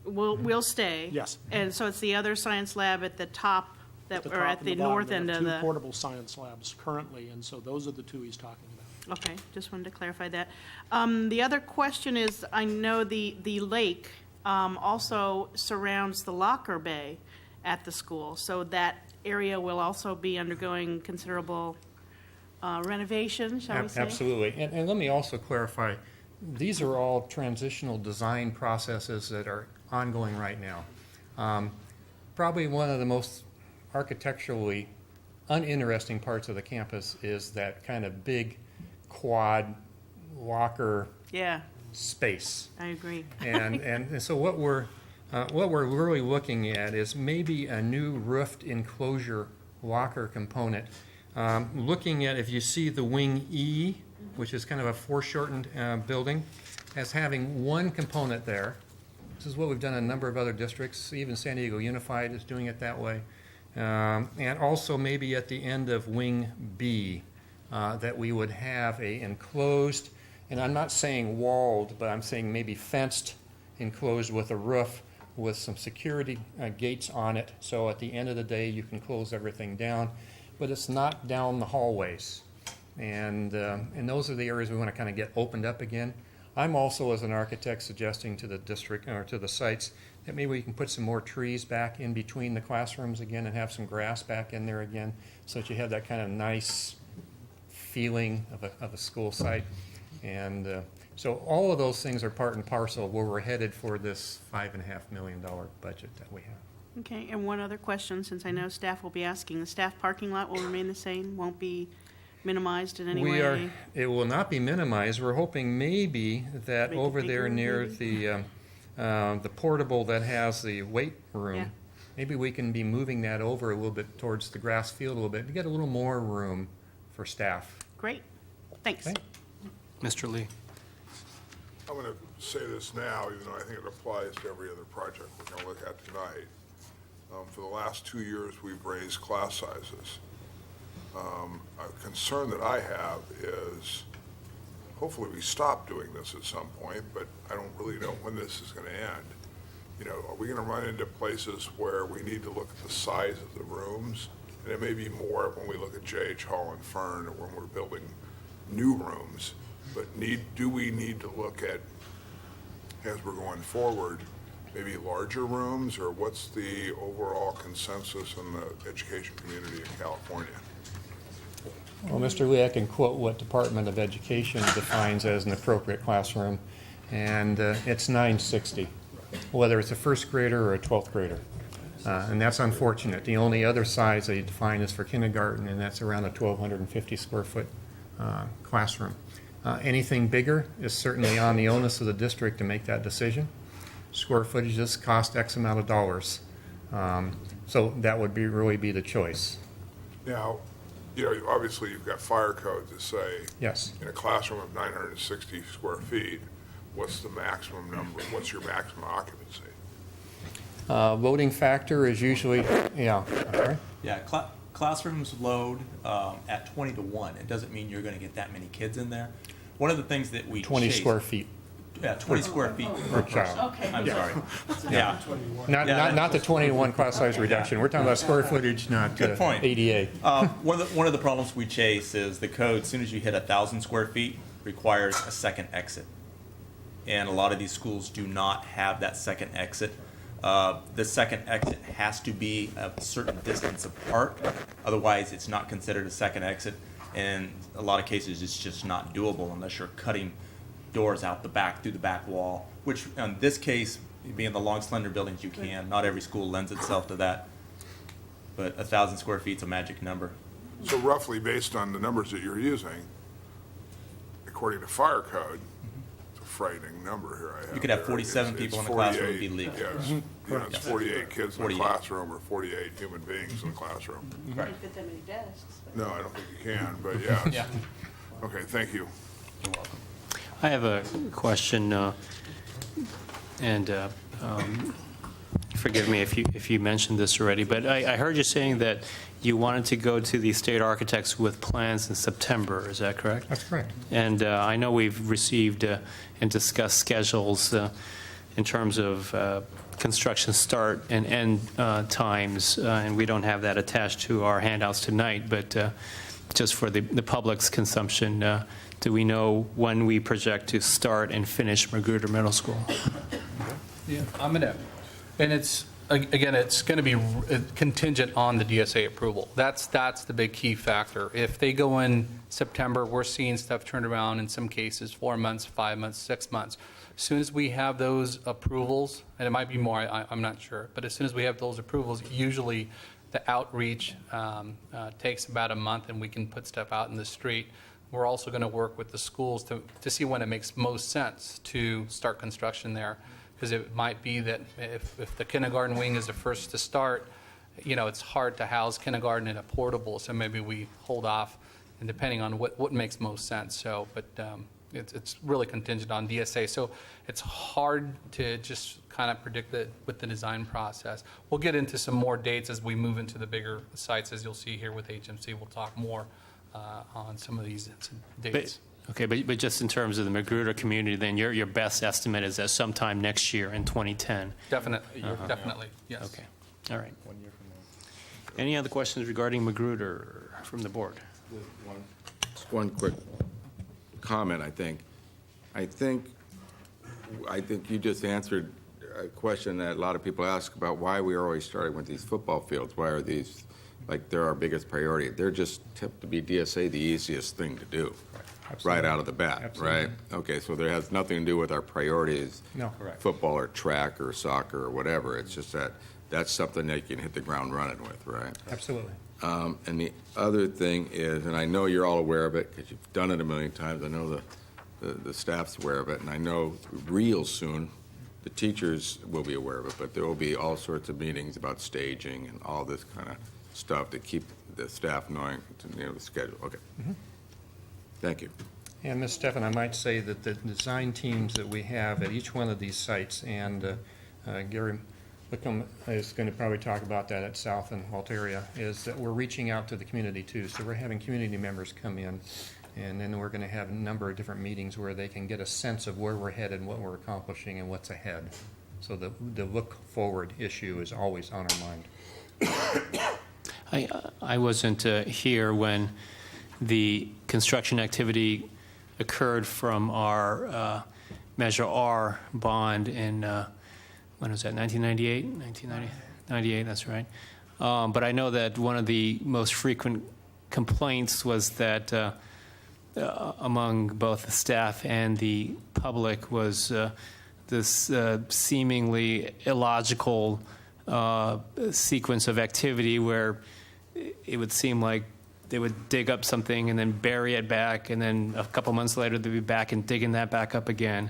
Will stay? Yes. And so it's the other science lab at the top, that, The or top at and the bottom, north there are end of two the? portable science labs currently, and so those are the two he's talking about. Okay, just wanted to clarify that. The other question is, I know the lake also surrounds the locker bay at the school, so that area will also be undergoing considerable renovation, shall we say? Absolutely. And let me also clarify, these are all transitional design processes that are ongoing right now. Probably one of the most architecturally uninteresting parts of the campus is that kind of big quad locker Yeah, space. I agree. And so what we're really looking at is maybe a new roofed enclosure locker component. Looking at, if you see the wing E, which is kind of a foreshortened building, as having one component there. This is what we've done in a number of other districts. Even San Diego Unified is doing it that way. And also maybe at the end of wing B, that we would have a enclosed, and I'm not saying walled, but I'm saying maybe fenced, enclosed with a roof with some security gates on it. So at the end of the day, you can close everything down, but it's not down the hallways. And those are the areas we want to kind of get opened up again. I'm also, as an architect, suggesting to the district, or to the sites, that maybe we can put some more trees back in between the classrooms again and have some grass back in there again, so that you have that kind of nice feeling of a school site. And so all of those things are part and parcel where we're headed for this $5.5 million budget that we have. Okay, and one other question, since I know staff will be asking. The staff parking lot will remain the same, won't be minimized in any way? It will not be minimized. We're hoping maybe that Make it over there bigger, near maybe? the portable that has the weight room, Yeah. maybe we can be moving that over a little bit towards the grass field a little bit to get a little more room for staff. Great, thanks. Okay. Mr. Lee. I'm going to say this now, even though I think it applies to every other project we're going to look at tonight. For the last 2 years, we've raised class sizes. A concern that I have is, hopefully we stop doing this at some point, but I don't really know when this is going to end. You know, are we going to run into places where we need to look at the size of the rooms? And it may be more when we look at J.H. Hall and Fern, or when we're building new rooms. But do we need to look at, as we're going forward, maybe larger rooms, or what's the overall consensus in the education community in California? Well, Mr. Lee, I can quote what Department of Education defines as an appropriate classroom, and it's 960, whether it's a first grader or a 12th grader. And that's unfortunate. The only other size they define is for kindergarten, and that's around a 1,250 square foot classroom. Anything bigger is certainly on the onus of the district to make that decision. Square footages cost X amount of dollars. So that would really be the choice. Now, you know, obviously you've got fire code to say, Yes. in a classroom of 960 square feet, what's the maximum number, what's your maximum occupancy? Loading factor is usually, yeah, okay. Yeah, classrooms load at 20 to 1. It doesn't mean you're going to get that many kids in there. One of the things that we 20 chase- square feet Yeah, 20 square feet per child. Okay. I'm sorry. Yeah. Not the 21 class size reduction. We're talking about square footage, not Good point. ADA. One of the problems we chase is the code, as soon as you hit 1,000 square feet, requires a second exit. And a lot of these schools do not have that second exit. The second exit has to be a certain distance apart, otherwise it's not considered a second exit. And a lot of cases, it's just not doable unless you're cutting doors out the back, through the back wall, which in this case, being the long, slender buildings, you can. Not every school lends itself to that. But 1,000 square feet is a magic number. So roughly, based on the numbers that you're using, according to fire code, it's a frightening number here I have. You could have there. 47 It's people in a classroom, it'd be 48, legal. Yes, you know, it's 48 kids in a 48. classroom, or 48 human beings in a classroom. Right. Fit that many desks. No, I don't think you can, but yes. Yeah. Okay, thank you. You're welcome. I have a question, and forgive me if you mentioned this already, but I heard you saying that you wanted to go to the state architects with plans in September, is that correct? That's correct. And I know we've received and discussed schedules in terms of construction start and end times, and we don't have that attached to our handouts tonight, but just for the public's consumption, do we know when we project to start and finish Magruder Middle School? Yeah, I'm gonna, and it's, again, it's gonna be contingent on the DSA approval. That's the big key factor. If they go in September, we're seeing stuff turned around in some cases 4 months, 5 months, 6 months. As soon as we have those approvals, and it might be more, I'm not sure, but as soon as we have those approvals, usually the outreach takes about a month and we can put stuff out in the street. We're also going to work with the schools to see when it makes most sense to start construction there. Because it might be that if the kindergarten wing is the first to start, it's hard to house kindergarten in a portable, so maybe we hold off, and depending on what makes most sense. So, but it's really contingent on DSA. So it's hard to just kind of predict that with the design process. We'll get into some more dates as we move into the bigger sites, as you'll see here with HMC. We'll talk more on some of these dates. Okay, but just in terms of the Magruder community, then your best estimate is that sometime next year in 2010? Definitely, definitely, yes. Okay, all right. Any other questions regarding Magruder from the board? Just one quick comment, I think. I think you just answered a question that a lot of people ask about why we are always starting with these football fields. Why are these, like, they're our biggest priority? They're just tipped to be DSA the easiest thing to do. Right out of the bat, Absolutely. right? Okay, so there has nothing to do with our priorities. No. Correct. Football or track or soccer or whatever. It's just that that's something that you can hit the ground running with, right? Absolutely. And the other thing is, and I know you're all aware of it because you've done it a million times. I know the staff's aware of it, and I know real soon the teachers will be aware of it, but there will be all sorts of meetings about staging and all this kind of stuff to keep the staff knowing, the schedule. Okay. Mm-hmm. Thank you. And Ms. Steffen, I might say that the design teams that we have at each one of these sites, and Gary Wickham is going to probably talk about that at South and Walteria, is that we're reaching out to the community too. So we're having community members come in, and then we're going to have a number of different meetings where they can get a sense of where we're headed, what we're accomplishing, and what's ahead. So the look forward issue is always on our mind. I wasn't here when the construction activity occurred from our Measure R bond in, when was that, 1998? 1998, that's right. But I know that one of the most frequent complaints was that among both the staff and the public was this seemingly illogical sequence of activity where it would seem like they would dig up something and then bury it back, and then a couple months later they'd be back and digging that back up again.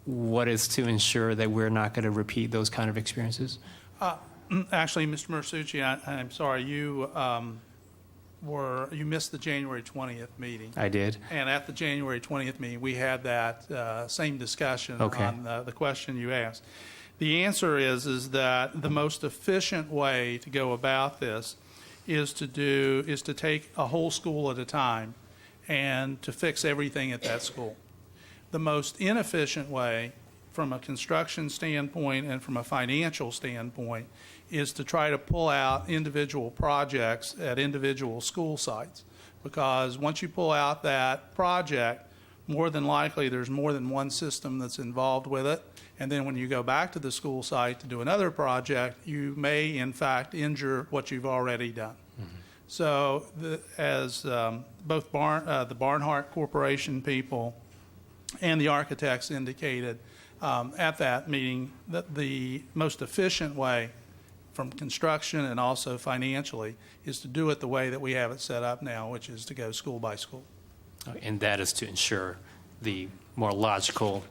What is to ensure that we're not going to repeat those kind of experiences? Actually, Mr. Marsucci, I'm sorry, you missed the January 20th meeting. I did. And at the January 20th meeting, we had that same discussion on the question you asked. The answer is that the most efficient way to go about this is to take a whole school at a time and to fix everything at that school. The most inefficient way from a construction standpoint and from a financial standpoint is to try to pull out individual projects at individual school sites. Because once you pull out that project, more than likely there's more than one system that's involved with it. And then when you go back to the school site to do another project, you may in fact injure what you've already done. Mm-hmm. So as both the Barnhart Corporation people and the architects indicated at that meeting, that the most efficient way from construction and also financially is to do it the way that we have it set up now, which is to go school by school. And that is to ensure the more logical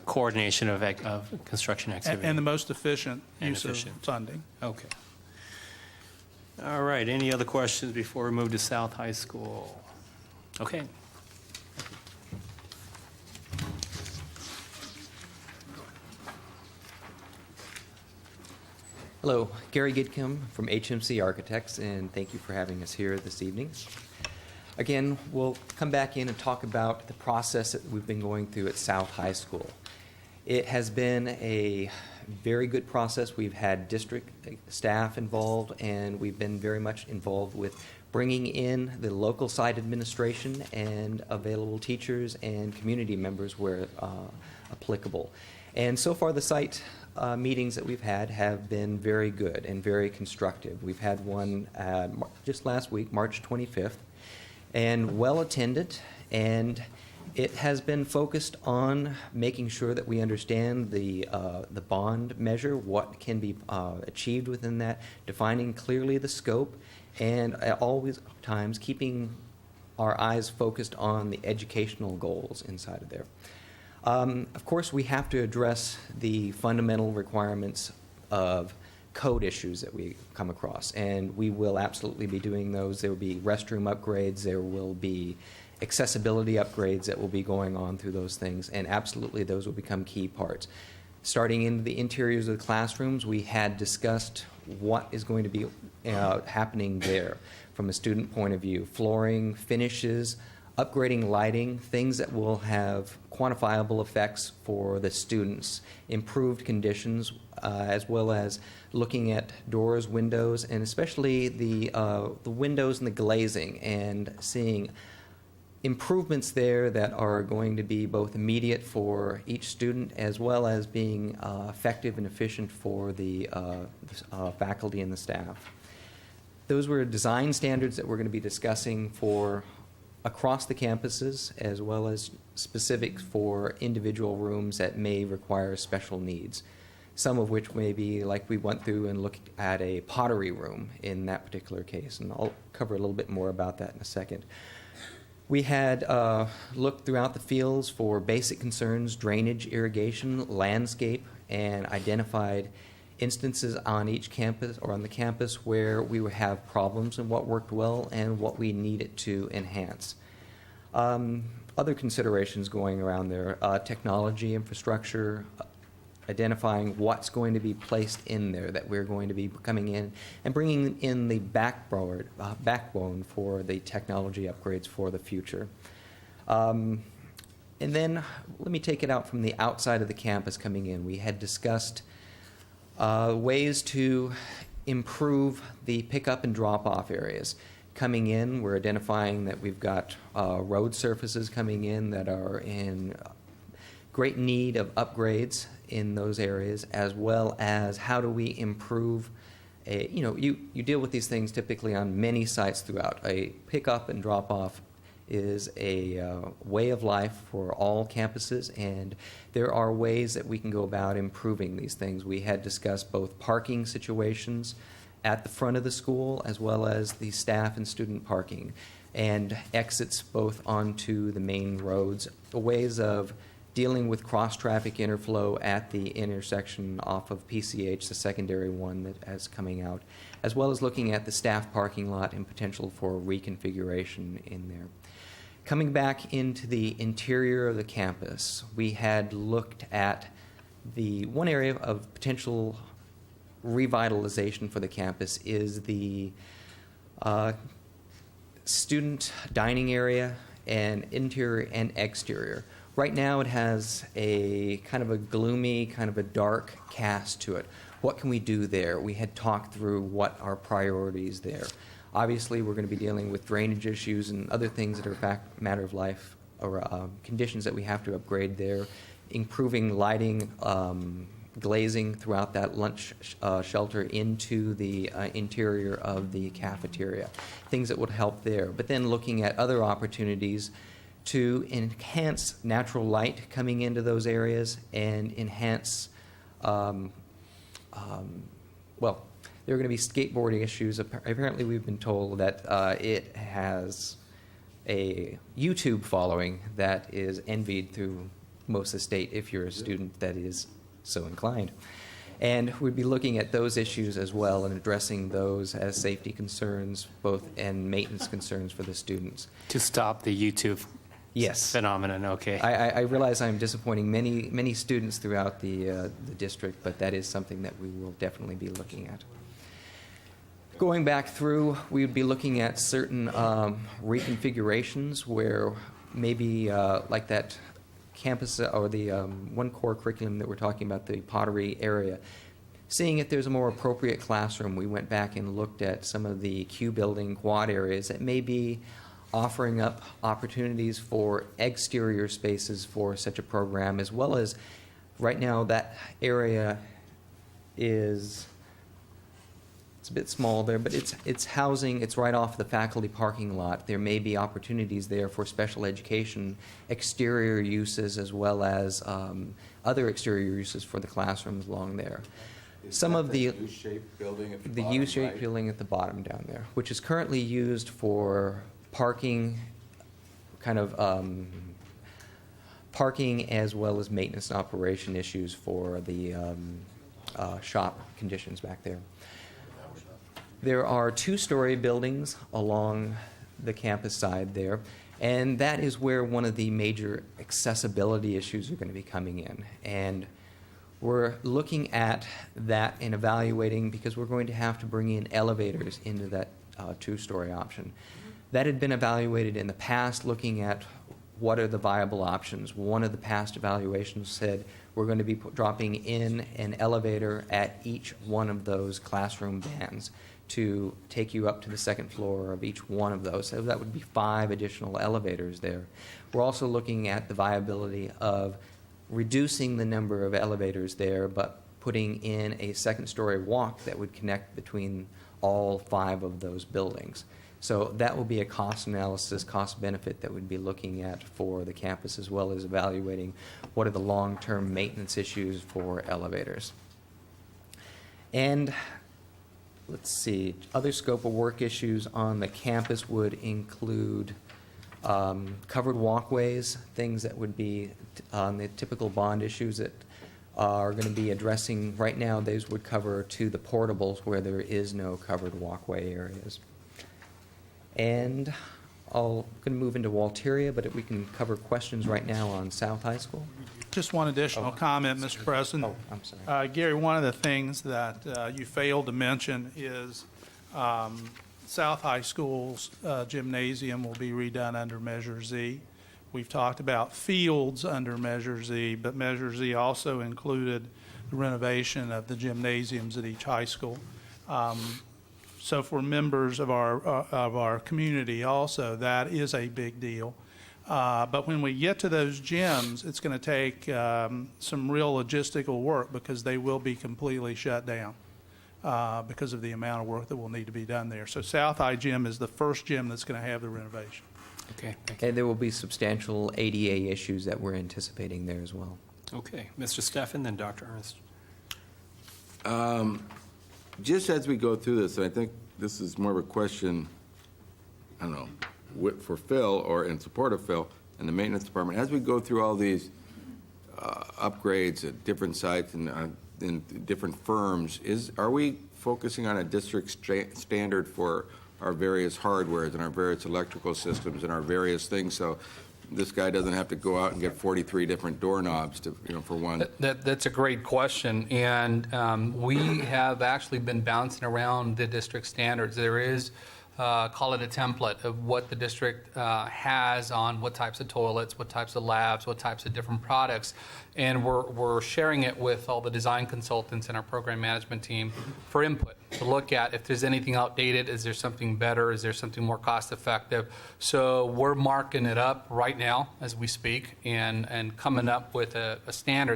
coordination of construction activity. And the most efficient use of funding. Okay. All right, any other questions before we move to South High School? Okay. Hello, Gary Gidcombe from HMC Architects, and thank you for having us here this evening. Again, we'll come back in and talk about the process that we've been going through at South High School. It has been a very good process. We've had district staff involved, and we've been very much involved with bringing in the local site administration and available teachers and community members where applicable. And so far, the site meetings that we've had have been very good and very constructive. We've had one just last week, March 25th, and well attended, and it has been focused on making sure that we understand the bond measure, what can be achieved within that, defining clearly the scope, and always times keeping our eyes focused on the educational goals inside of there. Of course, we have to address the fundamental requirements of code issues that we come across, and we will absolutely be doing those. There will be restroom upgrades, there will be accessibility upgrades that will be going on through those things, and absolutely those will become key parts. Starting in the interiors of the classrooms, we had discussed what is going to be happening there from a student point of view. Flooring, finishes, upgrading lighting, things that will have quantifiable effects for the students, improved conditions, as well as looking at doors, windows, and especially the windows and the glazing, and seeing improvements there that are going to be both immediate for each student as well as being effective and efficient for the faculty and the staff. Those were design standards that we're going to be discussing for across the campuses, as well as specifics for individual rooms that may require special needs. Some of which may be like we went through and looked at a pottery room in that particular case, and I'll cover a little bit more about that in a second. We had looked throughout the fields for basic concerns, drainage, irrigation, landscape, and identified instances on each campus or on the campus where we would have problems and what worked well and what we needed to enhance. Other considerations going around there, technology, infrastructure, identifying what's going to be placed in there that we're going to be coming in and bringing in the backbone for the technology upgrades for the future. And then let me take it out from the outside of the campus coming in. We had discussed ways to improve the pickup and drop-off areas. Coming in, we're identifying that we've got road surfaces coming in that are in great need of upgrades in those areas, as well as how do we improve you deal with these things typically on many sites throughout. A pickup and drop-off is a way of life for all campuses, and there are ways that we can go about improving these things. We had discussed both parking situations at the front of the school as well as the staff and student parking, and exits both onto the main roads, ways of dealing with cross-traffic interflow at the intersection off of PCH, the secondary one that is coming out, as well as looking at the staff parking lot and potential for reconfiguration in there. Coming back into the interior of the campus, we had looked at the one area of potential revitalization for the campus is the student dining area, and interior and exterior. Right now it has a kind of a gloomy, kind of a dark cast to it. What can we do there? We had talked through what our priorities there. Obviously, we're going to be dealing with drainage issues and other things that are matter of life or conditions that we have to upgrade there. Improving lighting, glazing throughout that lunch shelter into the interior of the cafeteria. Things that would help there. But then looking at other opportunities to enhance natural light coming into those areas and enhance, well, there are going to be skateboarding issues. Apparently, we've been told that it has a YouTube following that is envied through most of the state if you're a student that is so inclined. And we'd be looking at those issues as well and addressing those as safety concerns both and maintenance concerns for the students. To stop the YouTube Yes. phenomenon, okay. I realize I'm disappointing many students throughout the district, but that is something that we will definitely be looking at. Going back through, we would be looking at certain reconfigurations where maybe like that campus or the one core curriculum that we're talking about, the pottery area. Seeing if there's a more appropriate classroom, we went back and looked at some of the Q building quad areas that may be offering up opportunities for exterior spaces for such a program, as well as right now that area is, it's a bit small there, but it's housing, it's right off the faculty parking lot. There may be opportunities there for special education, exterior uses, as well as other exterior uses for the classrooms along there. Some of the U-shaped building at the the bottom, U-shaped right? building at the bottom down there, which is currently used for parking, kind of parking as well as maintenance and operation issues for the shop conditions back there. There are two-story buildings along the campus side there, and that is where one of the major accessibility issues are going to be coming in. And we're looking at that and evaluating, because we're going to have to bring in elevators into that two-story option. That had been evaluated in the past, looking at what are the viable options. One of the past evaluations said we're going to be dropping in an elevator at each one of those classroom bands to take you up to the second floor of each one of those. So that would be 5 additional elevators there. We're also looking at the viability of reducing the number of elevators there, but putting in a second-story walk that would connect between all 5 of those buildings. So that will be a cost analysis, cost benefit that we'd be looking at for the campus, as well as evaluating what are the long-term maintenance issues for elevators. And let's see, other scope of work issues on the campus would include covered walkways, things that would be on the typical bond issues that are going to be addressing. Right now, those would cover to the portables where there is no covered walkway areas. And I'll going to move into Walteria, but we can cover questions right now on South High School. Just one additional comment, Mr. President. Oh, I'm sorry. Gary, one of the things that you failed to mention is South High School's gymnasium will be redone under Measure Z. We've talked about fields under Measure Z, but Measure Z also included the renovation of the gymnasiums at each high school. So for members of our community also, that is a big deal. But when we get to those gyms, it's going to take some real logistical work, because they will be completely shut down because of the amount of work that will need to be done there. So South High Gym is the first gym that's going to have the renovation. Okay, thank you. And there will be substantial ADA issues that we're anticipating there as well. Okay, Mr. Steffen, then Dr. Ernst. Just as we go through this, I think this is more of a question, I don't know, for Phil or in support of Phil and the maintenance department. As we go through all these upgrades at different sites and in different firms, are we focusing on a district standard for our various hardwares and our various electrical systems and our various things? So this guy doesn't have to go out and get 43 different doorknobs to, for one. That's a great question, and we have actually been bouncing around the district standards. There is, call it a template of what the district has on what types of toilets, what types of labs, what types of different products, and we're sharing it with all the design consultants in our program management team for input, to look at if there's anything outdated, is there something better, is there something more cost effective. So we're marking it up right now as we speak, and coming up with a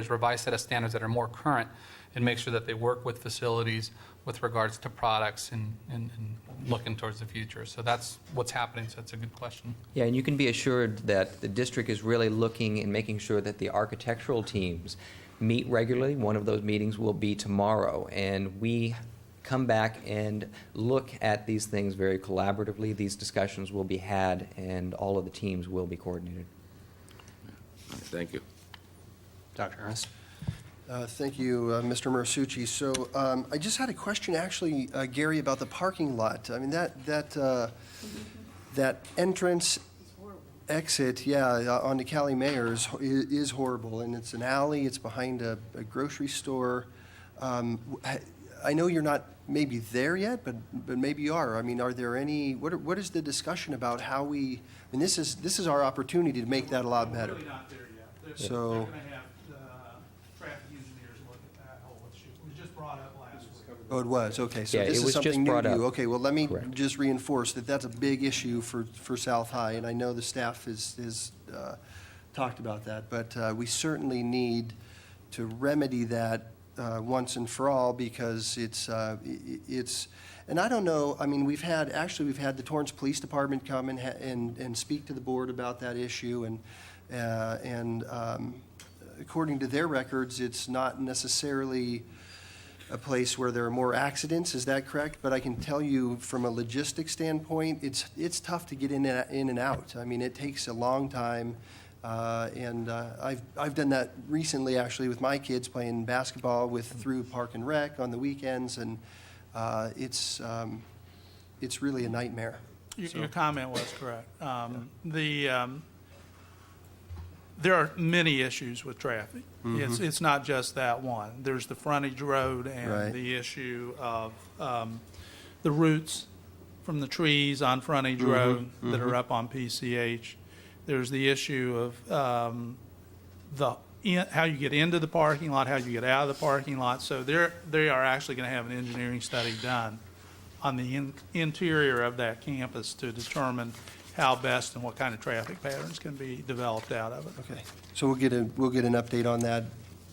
revised set of standards that are more current, and make sure that they work with facilities with regards to products and looking towards the future. So that's what's happening, so it's a good question. Yeah, and you can be assured that the district is really looking and making sure that the architectural teams meet regularly. One of those meetings will be tomorrow, and we come back and look at these things very collaboratively. These discussions will be had, and all of the teams will be coordinated. Thank you. Dr. Ernst. Thank you, Mr. Marsucci. So I just had a question, actually, Gary, about the parking lot. I mean, that entrance exit, yeah, onto Cali Mayor is horrible, and it's an alley, it's behind a grocery store. I know you're not maybe there yet, but maybe you are. I mean, are there any, what is the discussion about how we, I mean, this is our opportunity to make that a lot better. We're really not there yet. They're So- going to have traffic engineers look at that whole issue. It was just brought up last week. Oh, it was, okay, so Yeah, this it is was just something new brought to you. up. Okay, well, let me Correct. just reinforce that that's a big issue for South High, and I know the staff is talked about that, but we certainly need to remedy that once and for all, because it's, and I don't know, I mean, we've had the Torrance Police Department come and speak to the board about that issue, and according to their records, it's not necessarily a place where there are more accidents, is that correct? But I can tell you from a logistics standpoint, it's tough to get in and out. I mean, it takes a long time, and I've done that recently, actually, with my kids playing basketball through Park and Rec on the weekends, and it's really a nightmare. Your comment was correct. There are many issues with traffic. It's not just that one. There's the frontage road and Right. the issue of the roots from the trees on frontage road that are up on PCH. There's the issue of how you get into the parking lot, how you get out of the parking lot. So they are actually going to have an engineering study done on the interior of that campus to determine how best and what kind of traffic patterns can be developed out of it. Okay, so we'll get an update on that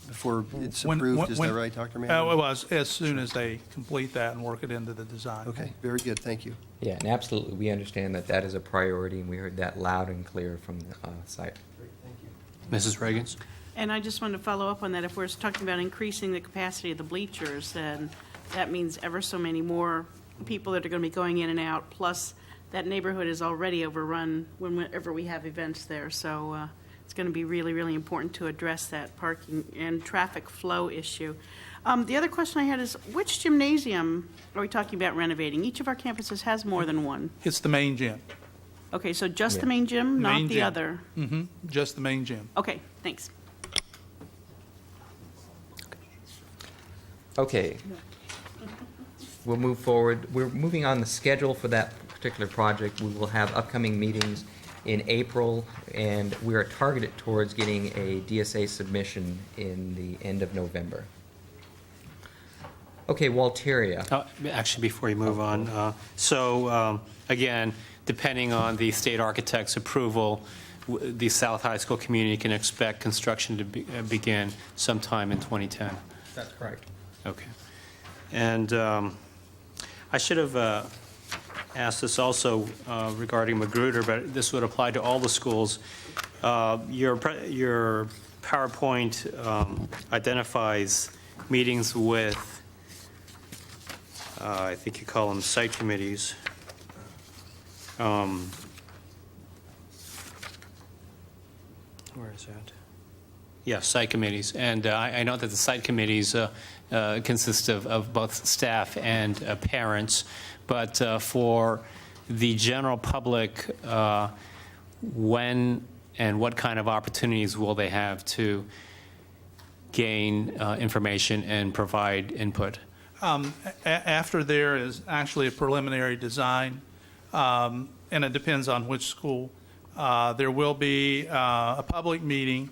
before it's approved, is that right, Dr. Mann? It was, as soon as they complete that and work it into the design. Okay, very good, thank you. Yeah, and absolutely, we understand that that is a priority, and we heard that loud and clear from the site. Mrs. Reagans? And I just wanted to follow up on that. If we're talking about increasing the capacity of the bleachers, then that means ever so many more people that are going to be going in and out, plus that neighborhood is already overrun whenever we have events there. So it's going to be really, really important to address that parking and traffic flow issue. The other question I had is, which gymnasium are we talking about renovating? Each of our campuses has more than one. It's the main gym. Okay, so just the main gym, not Main the gym. other? Just the main gym. Okay, thanks. Okay. We'll move forward. We're moving on the schedule for that particular project. We will have upcoming meetings in April, and we are targeted towards getting a DSA submission in the end of November. Okay, Walteria. Actually, before you move on, again, depending on the state architect's approval, the South High School community can expect construction to begin sometime in 2010. That's correct. Okay. And I should have asked this also regarding Magruder, but this would apply to all the schools. Your PowerPoint identifies meetings with, I think you call them site committees. Where is that? Yeah, site committees. And I know that the site committees consist of both staff and parents, but for the general public, when and what kind of opportunities will they have to gain information and provide input? After there is actually a preliminary design, and it depends on which school, there will be a public meeting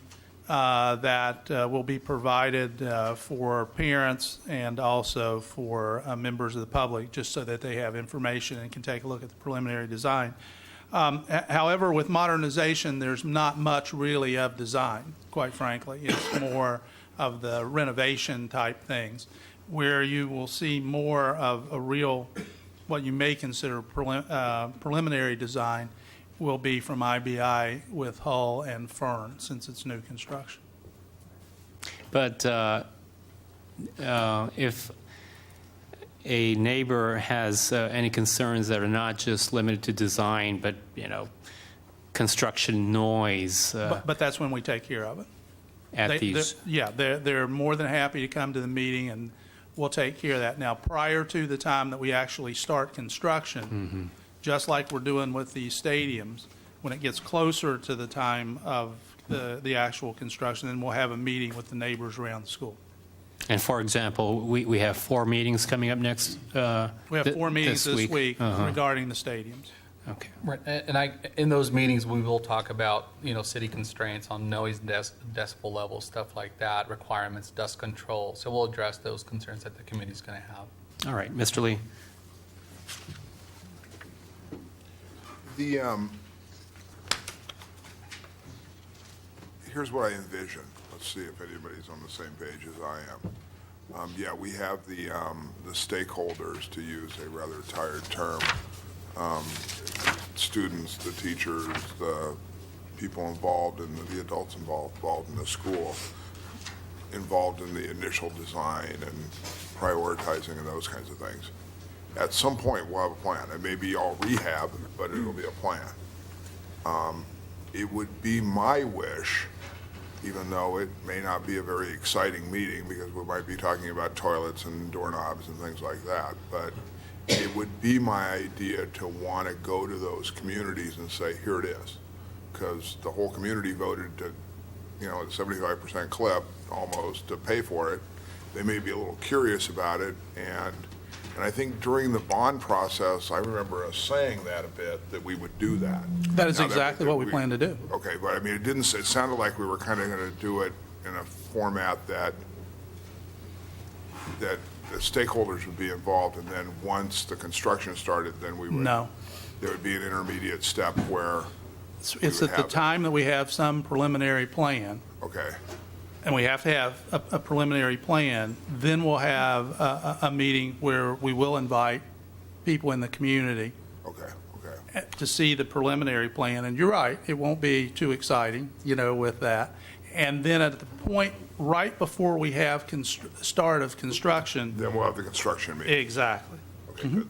that will be provided for parents and also for members of the public, just so that they have information and can take a look at the preliminary design. However, with modernization, there's not much really of design, quite frankly. It's more of the renovation type things, where you will see more of a real, what you may consider preliminary design, will be from IBI with Hull and Fern, since it's new construction. But if a neighbor has any concerns that are not just limited to design, but, construction noise But that's when we take care of it. at these. They're more than happy to come to the meeting, and we'll take care of that. Now, prior to the time that we actually start construction, just like we're doing with these stadiums, when it gets closer to the time of the actual construction, then we'll have a meeting with the neighbors around the school. And for example, we have 4 meetings coming up next. We have 4 meetings this week Uh-huh. regarding the stadiums. Okay. Right, and in those meetings, we will talk about, city constraints on noise, decibel levels, stuff like that, requirements, dust control. So we'll address those concerns that the committee's going to have. All right, Mr. Lee. Here's what I envision. Let's see if anybody's on the same page as I am. Yeah, we have the stakeholders, to use a rather tired term, students, the teachers, the people involved, and the adults involved in the school, involved in the initial design and prioritizing and those kinds of things. At some point, we'll have a plan. It may be all rehab, but it'll be a plan. It would be my wish, even though it may not be a very exciting meeting because we might be talking about toilets and doorknobs and things like that, but it would be my idea to want to go to those communities and say, here it is. Because the whole community voted to, at a 75% clip almost to pay for it. They may be a little curious about it, and I think during the bond process, I remember us saying that a bit, that we would do that. That is Now, exactly what we plan to do. Okay, but I mean, it sounded like we were kind of going to do it in a format that the stakeholders would be involved, and then once the construction started, then we would. No. There would be an intermediate step where. It's at the time that we have some preliminary plan, Okay, and we have to have a preliminary plan, then we'll have a meeting where we will invite people in the community okay. to see the preliminary plan. And you're right, it won't be too exciting, with that. And then at the point right before we have start of construction. Then we'll have the construction meeting. Exactly. Okay, good.